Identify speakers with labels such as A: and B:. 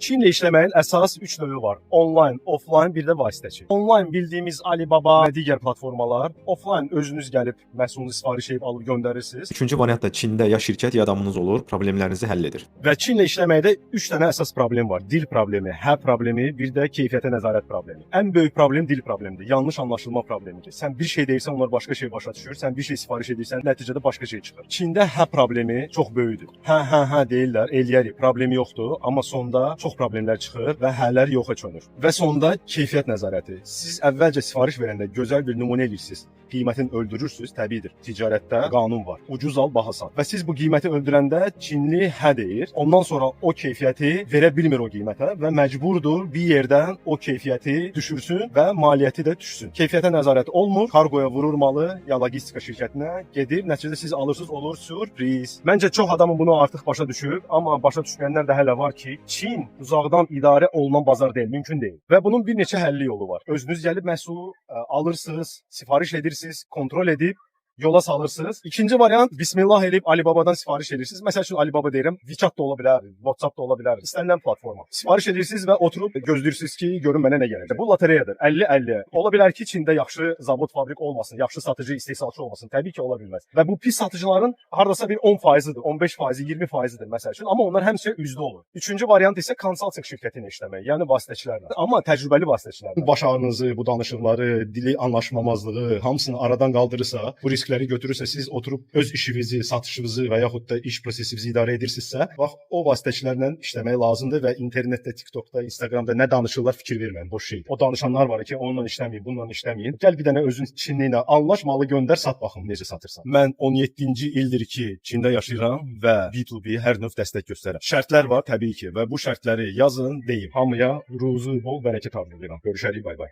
A: Çinlə işləməyin əsas 3 növü var. Online, offline, bir də vasitəçi. Online bildiyimiz Alibaba və digər platformalar, offline özünüz gəlib məhsulunu sifariş edib alıb göndərirsiniz.
B: Üçüncü variant da Çində ya şirkət ya adamınız olur, problemlərinizi həll edir.
A: Və Çinlə işləməkdə 3 dənə əsas problem var. Dil problemi, hə problemi, bir də keyfiyyətə nəzarət problemi. Ən böyük problem dil problemidir. Yanlış anlaşılma problemidir. Sən bir şey deyirsən, onlar başqa şey başa düşür. Sən bir şey sifariş edirsən, nəticədə başqa şey çıxır. Çində hə problemi çox böyükdür. Hə deyirlər, eləyərik, problemi yoxdur, amma sonda çox problemlər çıxır və həllər yoxa çönür. Və sonda keyfiyyət nəzarəti. Siz əvvəlcə sifariş verəndə gözəl bir nümunə edirsiniz. Qiymətini öldürürsüz, təbiidir. Ticarətdə qanun var. Ucuz al, baha sat. Və siz bu qiyməti öldürəndə Çinli hə deyir. Ondan sonra o keyfiyyəti verə bilmir o qiymətə və məcburdur bir yerdən o keyfiyyəti düşürsün və maliyyəti də düşsün. Keyfiyyətə nəzarət olmur, kargoya vurur malı ya logistika şirkətinə gedir. Nəticədə siz alırsınız, olur sürpriz. Məncə çox adamın bunu artıq başa düşüb, amma başa düşməyənlər də hələ var ki, Çin uzaqdan idarə olunan bazar deyil, mümkün deyil. Və bunun bir neçə həlli yolu var. Özünüz gəlib məhsulu alırsınız, sifariş edirsiniz, kontrol edib yola salırsınız. İkinci variant, bismillah edib Alibabadan sifariş edirsiniz. Məsəl üçün Alibaba deyirəm, WeChat da ola bilər, WhatsApp da ola bilər, istənilən platforma. Sifariş edirsiniz və oturub gözləyirsiniz ki, görün mənə nə gələcək. Bu lotereyadır. 50-50. Ola bilər ki, Çində yaxşı zavod, fabrik olmasın, yaxşı satıcı, istehsalçı olmasın. Təbii ki, ola bilməz. Və bu pis satıcıların hardasa bir 10%-dir, 15%, 20%-dir məsəl üçün. Amma onlar həmişə üzdə olur. Üçüncü variant isə konsalting şirkətinə işləmək, yəni vasitəçilərlə. Amma təcrübəli vasitəçilərlə. Baş ağrınızı, bu danışıqları, dili anlaşmamazlığı hamısını aradan qaldırırsa, bu riskləri götürürsə, siz oturub öz işinizi, satışınızı və yaxud da iş prosesinizi idarə edirsinizsə, bax o vasitəçilərlə işləmək lazımdır və internetdə, TikTokda, Instagramda nə danışırlar fikir verməyin, boş şey. O danışanlar var ki, onunla işləməyin, bununla işləməyin. Gəl bir dənə özün Çinli ilə anlaş, malı göndər, sat baxım necə satırsan. Mən 17-ci ildir ki, Çində yaşayıram və B2B hər növ dəstək göstərirəm. Şərtlər var təbii ki və bu şərtləri yazın, deyim. Hamıya ruzu bol bərəkət arzulayıram. Görüşərik, bay bay.